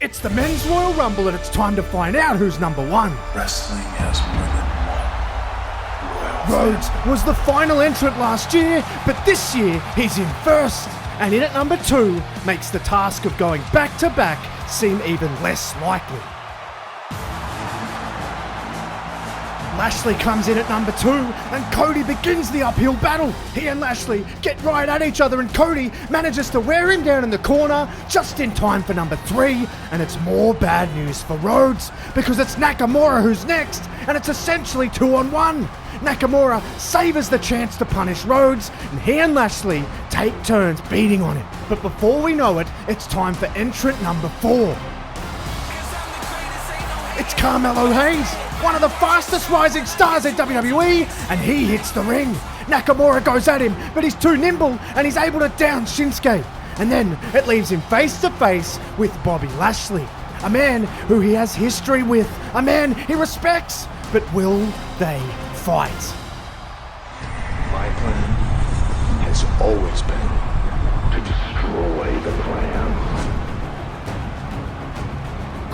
It's the Men's Royal Rumble and it's time to find out who's number one. Wrestling has more than one royal Rhodes was the final entrant last year, but this year he's in first. And in at number 2 makes the task of going back to back seem even less likely. Lashley comes in at number 2 and Cody begins the uphill battle. He and Lashley get right at each other and Cody manages to wear him down in the corner just in time for number 3, and it's more bad news for Rhodes because it's Nakamura who's next and it's essentially 2-on-1. Nakamura savours the chance to punish Rhodes and he and Lashley take turns beating on him. But before we know it, it's time for entrant number 4. It's Carmelo Hayes, one of the fastest rising stars in WWE, and he hits the ring. Nakamura goes at him, but he's too nimble and he's able to down Shinsuke. And then it leaves him face to face with Bobby Lashley, a man who he has history with, a man he respects. But will they fight? My plan has always been to destroy the plan.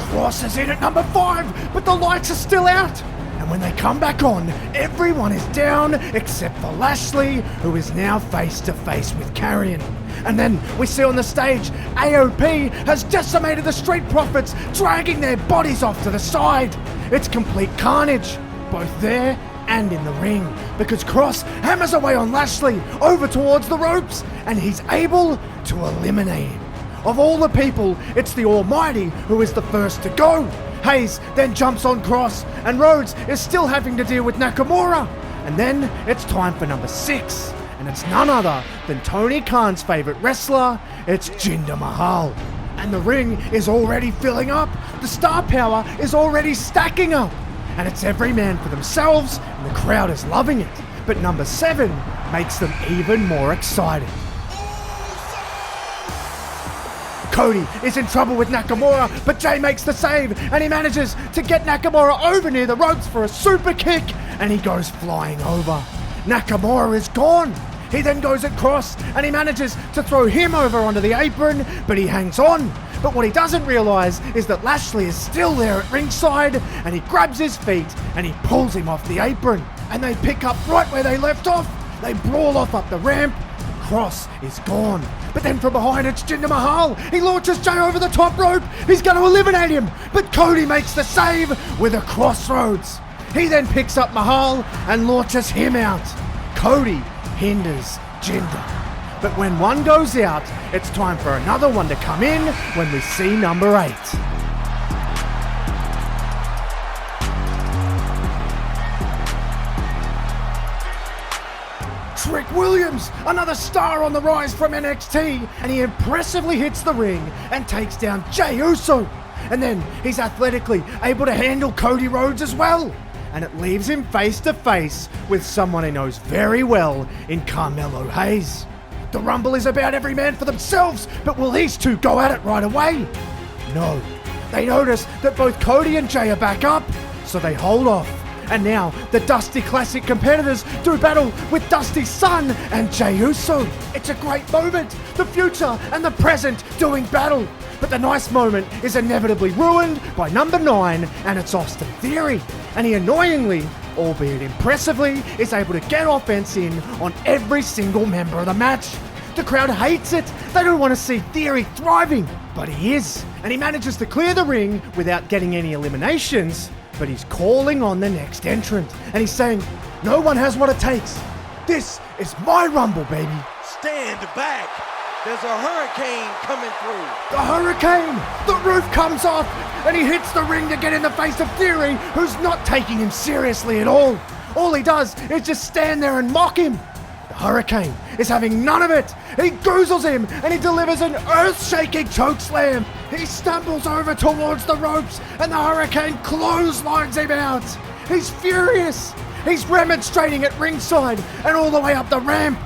Cross is in at number 5, but the lights are still out. And when they come back on, everyone is down except for Lashley, who is now face to face with Karrion. And then we see on the stage, AOP has decimated the Street Profits, dragging their bodies off to the side. It's complete carnage, both there and in the ring, because Cross hammers away on Lashley over towards the ropes, and he's able to eliminate him. Of all the people, it's the Almighty who is the first to go. Hayes then jumps on Cross, and Rhodes is still having to deal with Nakamura. And then it's time for number 6, and it's none other than Tony Khan's favourite wrestler, it's Jinder Mahal. And the ring is already filling up, the star power is already stacking up, and it's every man for themselves, and the crowd is loving it. But number 7 makes them even more excited. Cody is in trouble with Nakamura, but Jay makes the save and he manages to get Nakamura over near the ropes for a super kick, and he goes flying over. Nakamura is gone. He then goes at Cross and he manages to throw him over onto the apron, but he hangs on. But what he doesn't realise is that Lashley is still there at ringside, and he grabs his feet and he pulls him off the apron. And they pick up right where they left off. They brawl off up the ramp. Cross is gone. But then from behind it's Jinder Mahal. He launches Jay over the top rope. He's going to eliminate him. But Cody makes the save with a crossroads. He then picks up Mahal and launches him out. Cody hinders Jinder. But when one goes out, it's time for another one to come in when we see number 8. Trick Williams, another star on the rise from NXT, and he impressively hits the ring and takes down Jey Uso. And then he's athletically able to handle Cody Rhodes as well. And it leaves him face to face with someone he knows very well in Carmelo Hayes. The Rumble is about every man for themselves, but will these two go at it right away? No. They notice that both Cody and Jey are back up, so they hold off. And now, the Dusty Classic competitors do battle with Dusty's son and Jey Uso. It's a great moment, the future and the present doing battle. But the nice moment is inevitably ruined by number 9, and it's Austin Theory. And he annoyingly, albeit impressively, is able to get offense in on every single member of the match. The crowd hates it. They don't want to see Theory thriving, but he is. And he manages to clear the ring without getting any eliminations. But he's calling on the next entrant, and he's saying, no one has what it takes. This is my Rumble, baby. Stand back. There's a hurricane coming through. The hurricane! The roof comes off, and he hits the ring to get in the face of Theory, who's not taking him seriously at all. All he does is just stand there and mock him. The hurricane is having none of it. He goozles him, and he delivers an earth-shaking chokeslam. He stumbles over towards the ropes, and the hurricane clotheslines him out. He's furious. He's remonstrating at ringside and all the way up the ramp.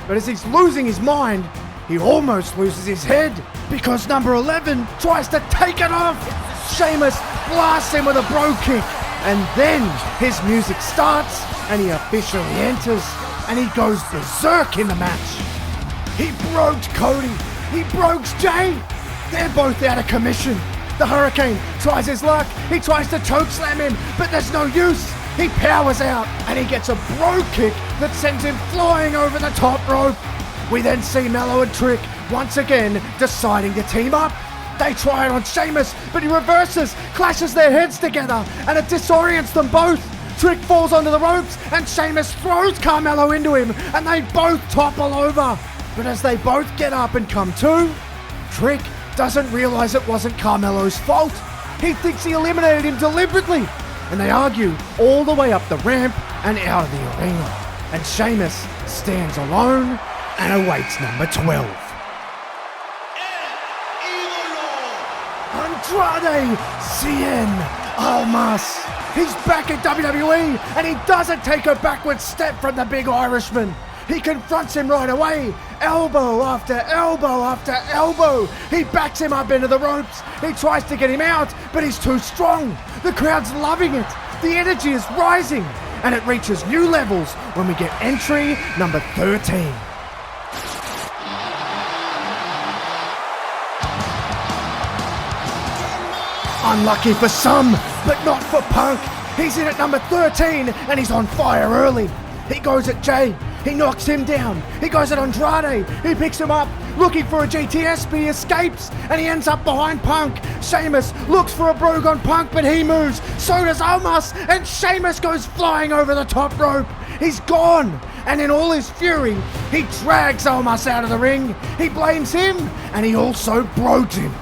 But as he's losing his mind, he almost loses his head, because number 11 tries to take it off. Sheamus blasts him with a bro kick, and then his music starts and he officially enters, and he goes berserk in the match. He broke Cody. He broke Jey. They're both out of commission. The Hurricane tries his luck. He tries to chokeslam him, but there's no use. He powers out and he gets a bro kick that sends him flying over the top rope. We then see Mello and Trick once again deciding to team up. They try it on Sheamus, but he reverses, clashes their heads together, and it disorients them both. Trick falls onto the ropes and Sheamus throws Carmelo into him and they both topple over. But as they both get up and come to, Trick doesn't realize it wasn't Carmelo's fault. He thinks he eliminated him deliberately. And they argue all the way up the ramp and out of the arena. And Sheamus stands alone and awaits number 12. Andrade Cien Almas. He's back at WWE and he doesn't take a backward step from the big Irishman. He confronts him right away, elbow after elbow after elbow. He backs him up into the ropes. He tries to get him out, but he's too strong. The crowd's loving it. The energy is rising, and it reaches new levels when we get entry number 13. Unlucky for some, but not for Punk. He's in at number 13, and he's on fire early. He goes at Jay. He knocks him down. He goes at Andrade. He picks him up, looking for a GTS, but he escapes, and he ends up behind Punk. Sheamus looks for a brogue on Punk, but he moves. So does Almas, and Sheamus goes flying over the top rope. He's gone, and in all his fury, he drags Almas out of the ring. He blames him, and he also brogues him,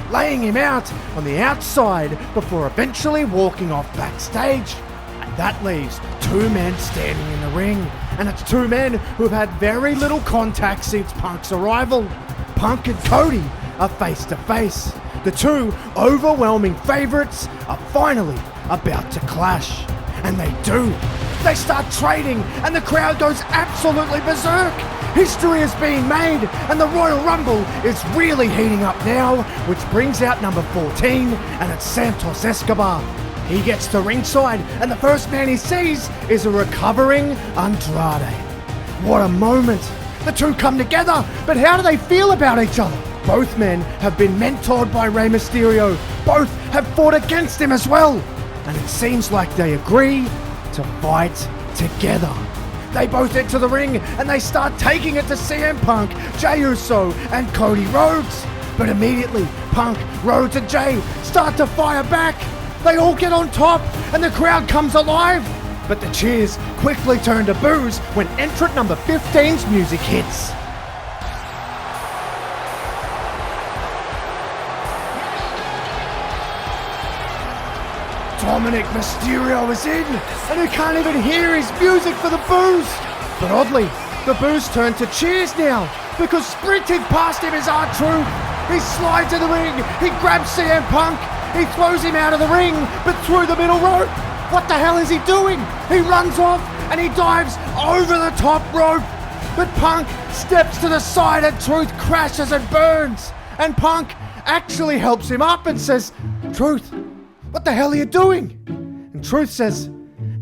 laying him out on the outside before eventually walking off backstage. And that leaves two men standing in the ring. And it's two men who have had very little contact since Punk's arrival. Punk and Cody are face to face. The two overwhelming favorites are finally about to clash. And they do. They start trading and the crowd goes absolutely berserk. History is being made and the Royal Rumble is really heating up now, which brings out number 14, and it's Santos Escobar. He gets to ringside, and the first man he sees is a recovering Andrade. What a moment! The two come together, but how do they feel about each other? Both men have been mentored by Rey Mysterio. Both have fought against him as well. And it seems like they agree to fight together. They both enter the ring, and they start taking it to CM Punk, Jey Uso, and Cody Rhodes. But immediately, Punk, Rhodes, and Jey start to fire back. They all get on top and the crowd comes alive. But the cheers quickly turn to boos when entrant number 15's music hits. Dominic Mysterio is in and you can't even hear his music for the boos. But oddly, the boos turn to cheers now because sprinting past him is R-Truth. He slides in the ring, he grabs CM Punk. He throws him out of the ring, but through the middle rope. What the hell is he doing? He runs off and he dives over the top rope. But Punk steps to the side and Truth crashes and burns. And Punk actually helps him up and says, "Truth, what the hell are you doing?" And Truth says,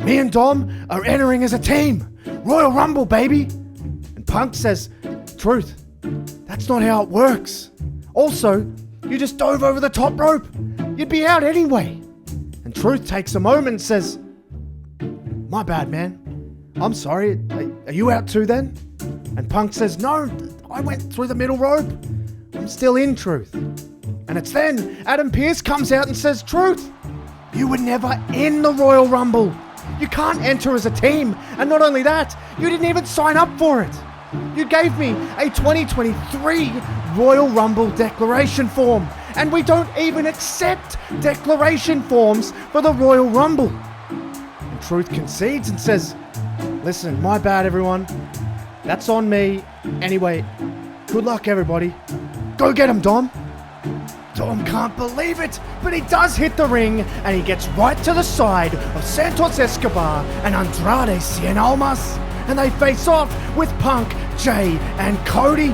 "Me and Dom are entering as a team. Royal Rumble, baby." And Punk says, "Truth, that's not how it works. Also, you just dove over the top rope. You'd be out anyway." And Truth takes a moment and says, "My bad, man. I'm sorry. Are you out too then?" And Punk says, "No, I went through the middle rope. I'm still in, Truth." And it's then Adam Pearce comes out and says, "Truth, you were never in the Royal Rumble. You can't enter as a team. And not only that, you didn't even sign up for it. You gave me a 2023 Royal Rumble declaration form, and we don't even accept declaration forms for the Royal Rumble." And Truth concedes and says, "Listen, my bad, everyone. That's on me. Anyway, good luck, everybody. Go get him, Dom." Dom can't believe it, but he does hit the ring, and he gets right to the side of Santos Escobar and Andrade Cien Almas, and they face off with Punk, Jey, and Cody.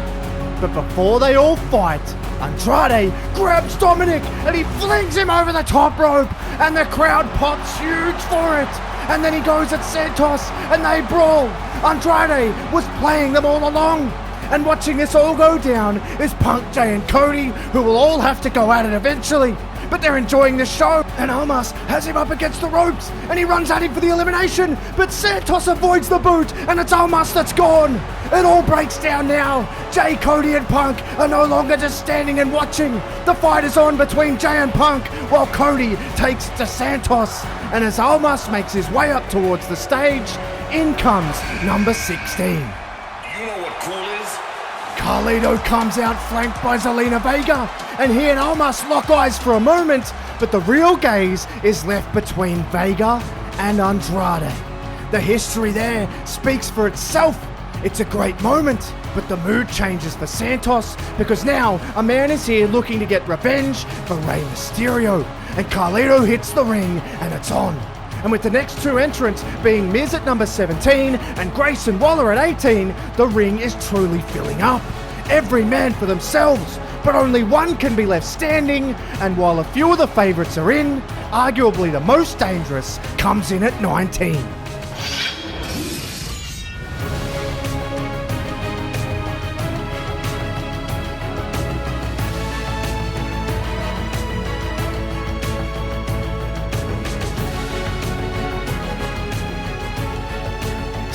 But before they all fight, Andrade grabs Dominic and he flings him over the top rope, and the crowd pops huge for it. And then he goes at Santos and they brawl. Andrade was playing them all along. And watching this all go down is Punk, Jey, and Cody, who will all have to go at it eventually. but they're enjoying the show, and Almas has him up against the ropes, and he runs at him for the elimination, but Santos avoids the boot, and it's Almas that's gone. It all breaks down now. Jay, Cody, and Punk are no longer just standing and watching. The fight is on between Jay and Punk, while Cody takes it to Santos, and as Almas makes his way up towards the stage, in comes number 16. You know what cool is? Carlito comes out flanked by Zelina Vega, and he and Almas lock eyes for a moment, but the real gaze is left between Vega and Andrade. The history there speaks for itself. It's a great moment, but the mood changes for Santos, because now a man is here looking to get revenge for Rey Mysterio, and Carlito hits the ring, and it's on. And with the next two entrants being Miz at number 17 and Grayson Waller at 18, the ring is truly filling up. Every man for themselves, but only one can be left standing, and while a few of the favourites are in, arguably the most dangerous comes in at 19.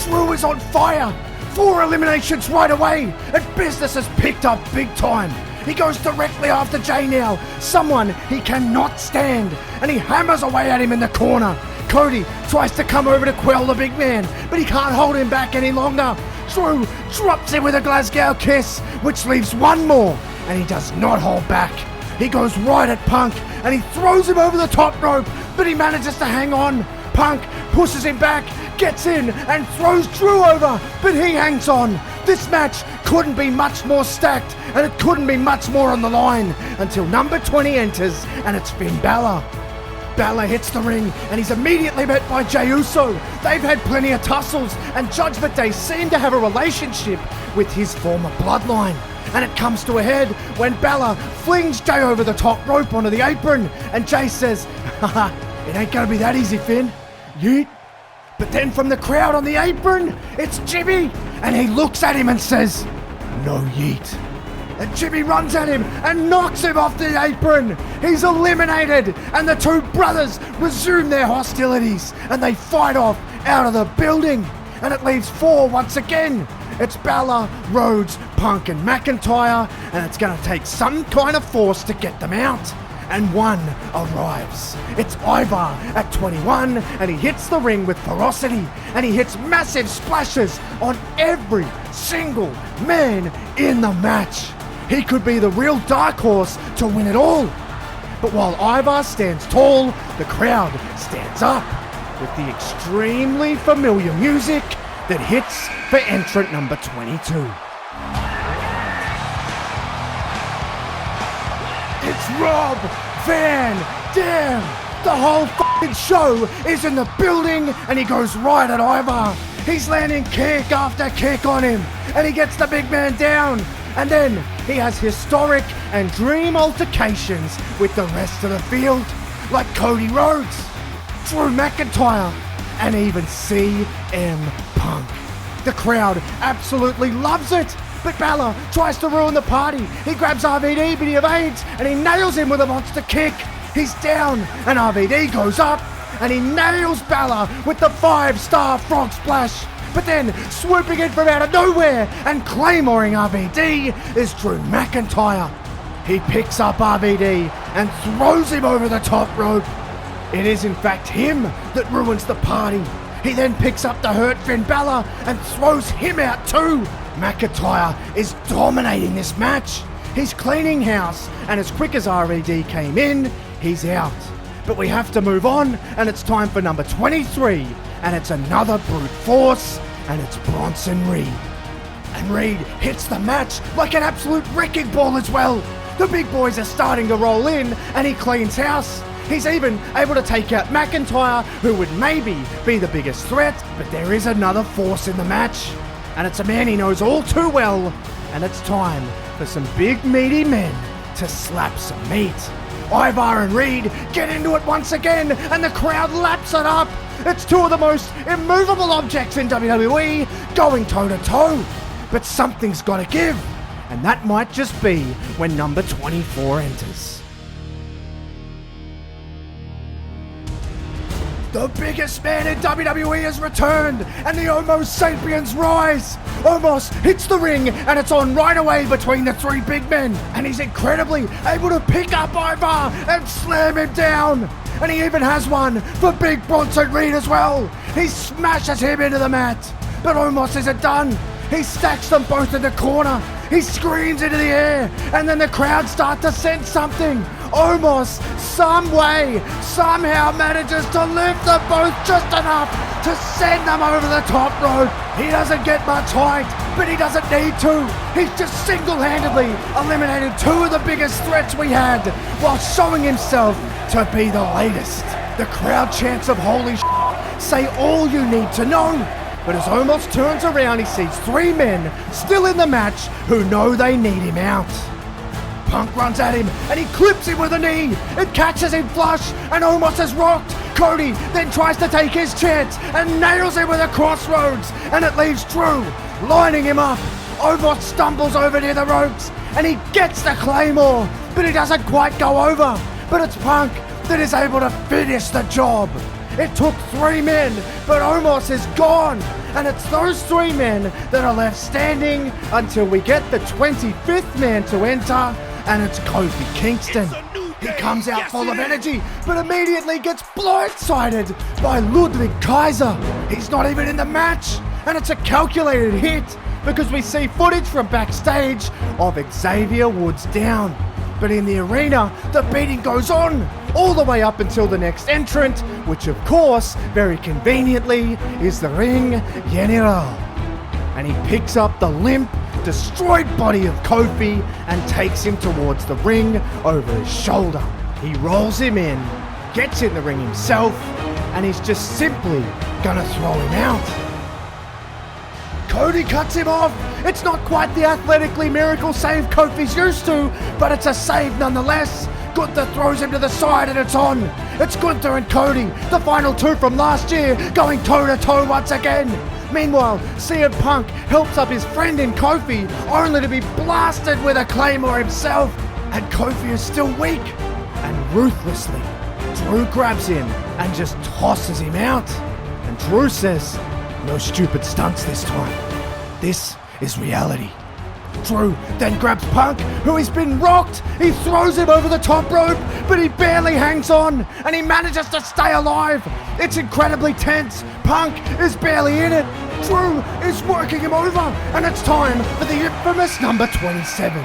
Drew is on fire! 4 eliminations right away, and business has picked up big time. He goes directly after Jay now, someone he cannot stand, and he hammers away at him in the corner. Cody tries to come over to quell the big man, but he can't hold him back any longer. Drew drops him with a Glasgow kiss, which leaves one more, and he does not hold back. He goes right at Punk, and he throws him over the top rope, but he manages to hang on. Punk pushes him back, gets in, and throws Drew over, but he hangs on. This match couldn't be much more stacked, and it couldn't be much more on the line, until number 20 enters, and it's Finn Balor. Balor hits the ring, and he's immediately met by Jey Uso. They've had plenty of tussles, and Judgment Day seem to have a relationship with his former bloodline. And it comes to a head when Balor flings Jey over the top rope onto the apron, and Jey says, haha, it ain't gonna be that easy, Finn. Yeet. But then from the crowd on the apron, it's Jimmy, and he looks at him and says, no yeet. And Jimmy runs at him and knocks him off the apron. He's eliminated, and the two brothers resume their hostilities, and they fight off out of the building. And it leaves 4 once again. It's Balor, Rhodes, Punk, and McIntyre, and it's going to take some kind of force to get them out. And one arrives. It's Ivar at 21, and he hits the ring with ferocity, and he hits massive splashes on every single man in the match. He could be the real dark horse to win it all. But while Ivar stands tall, the crowd stands up with the extremely familiar music that hits for entrant number 22. It's Rob Van Dam. The whole f***ing show is in the building, and he goes right at Ivar. He's landing kick after kick on him, and he gets the big man down. And then he has historic and dream altercations with the rest of the field, like Cody Rhodes, Drew McIntyre, and even CM Punk. The crowd absolutely loves it. But Balor tries to ruin the party. He grabs RVD, but he evades, and he nails him with a monster kick. He's down, and RVD goes up, and he nails Balor with the 5-star frog splash. But then, swooping in from out of nowhere and claymoring RVD is Drew McIntyre. He picks up RVD and throws him over the top rope. It is in fact him that ruins the party. He then picks up the hurt Finn Balor and throws him out too. McIntyre is dominating this match. He's cleaning house, and as quick as RVD came in, he's out. But we have to move on, and it's time for number 23, and it's another brute force, and it's Bronson Reed. And Reed hits the match like an absolute wrecking ball as well. The big boys are starting to roll in, and he cleans house. He's even able to take out McIntyre, who would maybe be the biggest threat, but there is another force in the match. And it's a man he knows all too well, and it's time for some big meaty men to slap some meat. Ivar and Reed get into it once again, and the crowd laps it up. It's two of the most immovable objects in WWE going toe to toe. But something's got to give, and that might just be when number 24 enters. The biggest man in WWE has returned, and the Homo sapiens rise. Omos hits the ring, and it's on right away between the three big men, and he's incredibly able to pick up Ivar and slam him down. And he even has one for Big Bronson Reed as well. He smashes him into the mat, but Omos isn't done. He stacks them both in the corner. He screams into the air, and then the crowd start to sense something. Omos, some way, somehow manages to lift them both just enough to send them over the top rope. He doesn't get much height, but he doesn't need to. He's just single-handedly eliminated two of the biggest threats we had, while showing himself to be the latest. The crowd chants of holy shit say all you need to know. But as Omos turns around, he sees three men still in the match who know they need him out. Punk runs at him and he clips him with a knee. It catches him flush and Omos is rocked. Cody then tries to take his chance and nails him with a crossroads, and it leaves Drew lining him up. Omos stumbles over near the ropes and he gets the Claymore, but he doesn't quite go over. But it's Punk that is able to finish the job. It took three men, but Omos is gone. And it's those three men that are left standing until we get the 25th man to enter, and it's Kofi Kingston. He comes out full of energy, but immediately gets blindsided by Ludwig Kaiser. He's not even in the match, and it's a calculated hit because we see footage from backstage of Xavier Woods down. But in the arena, the beating goes on, all the way up until the next entrant, which of course, very conveniently, is the Ring General. And he picks up the limp, destroyed body of Kofi and takes him towards the ring over his shoulder. He rolls him in, gets in the ring himself, and he's just simply gonna throw him out. Cody cuts him off. It's not quite the athletically miracle save Kofi's used to, but it's a save nonetheless. Gunther throws him to the side and it's on. It's Gunther and Cody, the final two from last year, going toe-to-toe once again. Meanwhile, CM Punk helps up his friend in Kofi, only to be blasted with a Claymore himself. And Kofi is still weak. And ruthlessly, Drew grabs him and just tosses him out. And Drew says, "No stupid stunts this time. This is reality." Drew then grabs Punk, who has been rocked. He throws him over the top rope, but he barely hangs on, and he manages to stay alive. It's incredibly tense. Punk is barely in it. Drew is working him over, and it's time for the infamous number 27.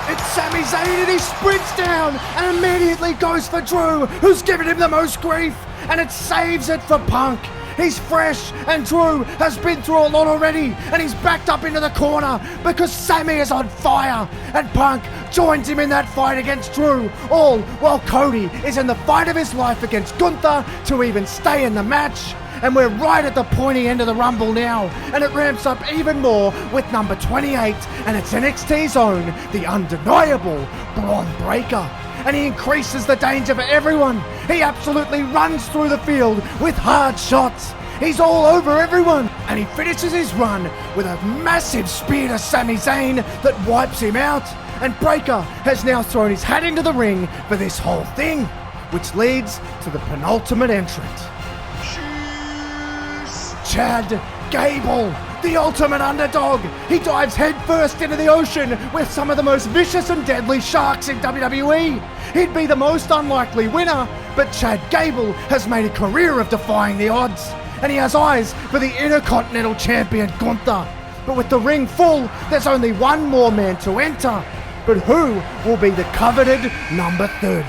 It's Sami Zayn, and he sprints down and immediately goes for Drew, who's given him the most grief, and it saves it for Punk. He's fresh, and Drew has been through a lot already, and he's backed up into the corner because Sami is on fire, and Punk joins him in that fight against Drew, all while Cody is in the fight of his life against Gunther to even stay in the match. And we're right at the pointy end of the Rumble now, and it ramps up even more with number 28, and it's NXT's own, the undeniable Braun Breaker. And he increases the danger for everyone. He absolutely runs through the field with hard shots. He's all over everyone, and he finishes his run with a massive spear to Sami Zayn that wipes him out. And Breaker has now thrown his hat into the ring for this whole thing, which leads to the penultimate entrant. Chad Gable, the ultimate underdog. He dives headfirst into the ocean with some of the most vicious and deadly sharks in WWE. He'd be the most unlikely winner, but Chad Gable has made a career of defying the odds, and he has eyes for the Intercontinental Champion Gunther. But with the ring full, there's only one more man to enter. But who will be the coveted number 30?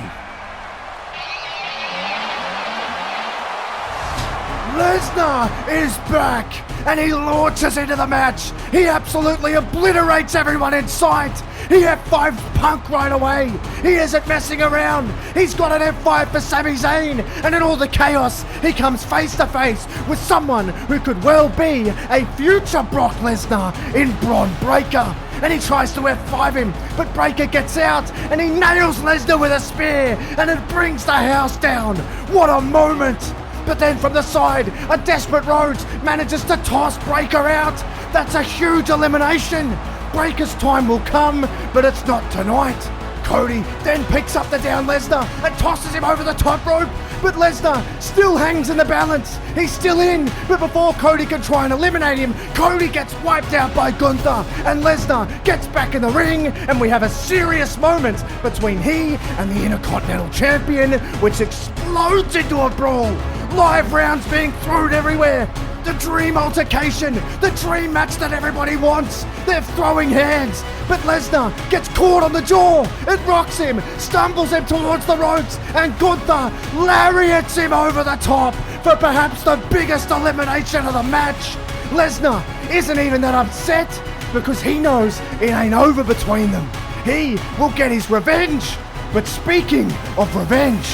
Lesnar is back, and he launches into the match. He absolutely obliterates everyone in sight. He F5's Punk right away. He isn't messing around. He's got an F5 for Sami Zayn, and in all the chaos, he comes face to face with someone who could well be a future Brock Lesnar in Braun Breaker. And he tries to F5 him, but Breaker gets out, and he nails Lesnar with a spear, and it brings the house down. What a moment! But then from the side, a desperate Rhodes manages to toss Breaker out. That's a huge elimination. Breaker's time will come, but it's not tonight. Cody then picks up the down Lesnar and tosses him over the top rope, but Lesnar still hangs in the balance. He's still in, but before Cody can try and eliminate him, Cody gets wiped out by Gunther, and Lesnar gets back in the ring, and we have a serious moment between he and the Intercontinental Champion, which explodes into a brawl. Live rounds being thrown everywhere. The dream altercation, the dream match that everybody wants. They're throwing hands, but Lesnar gets caught on the jaw. It rocks him, stumbles him towards the ropes, and Gunther lariats him over the top for perhaps the biggest elimination of the match. Lesnar isn't even that upset because he knows it ain't over between them. He will get his revenge. But speaking of revenge,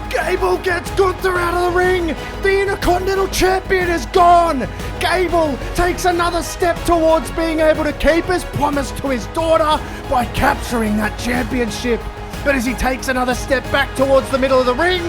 Gable gets Gunther out of the ring. The Intercontinental Champion is gone. Gable takes another step towards being able to keep his promise to his daughter by capturing that championship. But as he takes another step back towards the middle of the ring,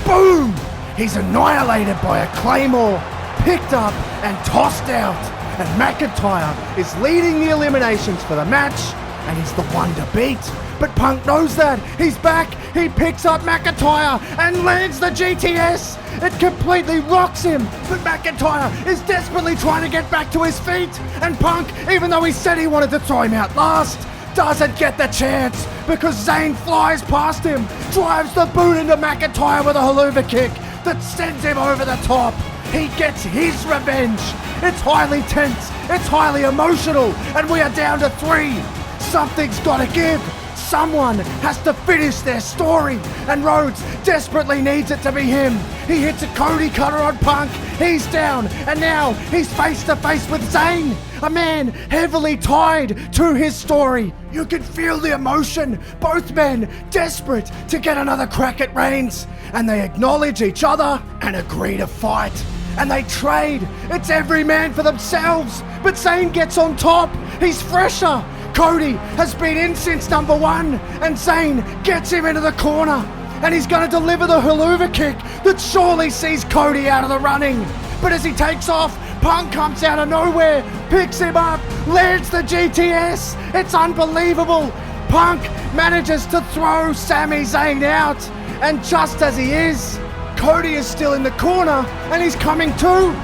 boom! He's annihilated by a Claymore, picked up and tossed out. And McIntyre is leading the eliminations for the match, and he's the one to beat. But Punk knows that. He's back. He picks up McIntyre and lands the GTS. It completely rocks him. But McIntyre is desperately trying to get back to his feet. And Punk, even though he said he wanted to throw him out last, doesn't get the chance because Zayn flies past him, drives the boot into McIntyre with a haluva kick that sends him over the top. He gets his revenge. It's highly tense. It's highly emotional. And we are down to 3. Something's got to give. Someone has to finish their story, and Rhodes desperately needs it to be him. He hits a Cody cutter on Punk, he's down, and now he's face to face with Zayn, a man heavily tied to his story. You can feel the emotion, both men desperate to get another crack at Reigns, and they acknowledge each other and agree to fight. And they trade. It's every man for themselves, but Zayn gets on top. He's fresher. Cody has been in since number 1, and Zayn gets him into the corner, and he's going to deliver the haluva kick that surely sees Cody out of the running. But as he takes off, Punk comes out of nowhere, picks him up, lands the GTS. It's unbelievable. Punk manages to throw Sami Zayn out, and just as he is, Cody is still in the corner, and he's coming too.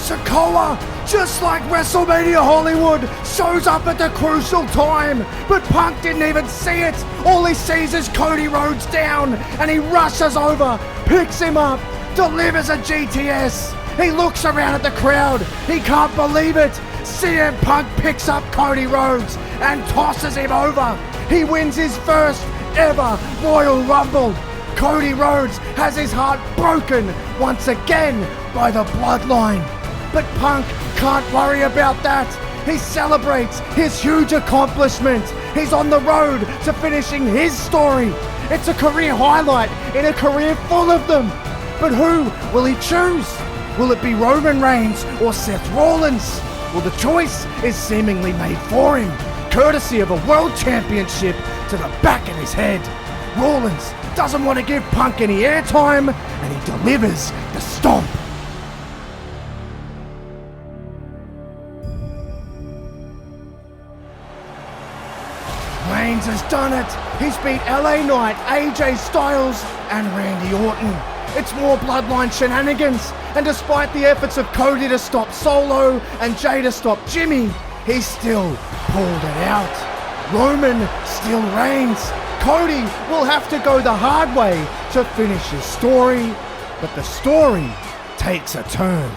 Sikoa, just like WrestleMania Hollywood, shows up at the crucial time, but Punk didn't even see it. All he sees is Cody Rhodes down, and he rushes over, picks him up, delivers a GTS. He looks around at the crowd, he can't believe it. CM Punk picks up Cody Rhodes and tosses him over. He wins his first ever Royal Rumble. Cody Rhodes has his heart broken once again by the bloodline. But Punk can't worry about that. He celebrates his huge accomplishment. He's on the road to finishing his story. It's a career highlight in a career full of them. But who will he choose? Will it be Roman Reigns or Seth Rollins? Well, the choice is seemingly made for him, courtesy of a world championship to the back of his head. Rollins doesn't want to give Punk any airtime, and he delivers the stomp. Reigns has done it. He's beat LA Knight, AJ Styles, and Randy Orton. It's more bloodline shenanigans, and despite the efforts of Cody to stop Solo and Jay to stop Jimmy, he still pulled it out. Roman still reigns. Cody will have to go the hard way to finish his story, but the story takes a turn.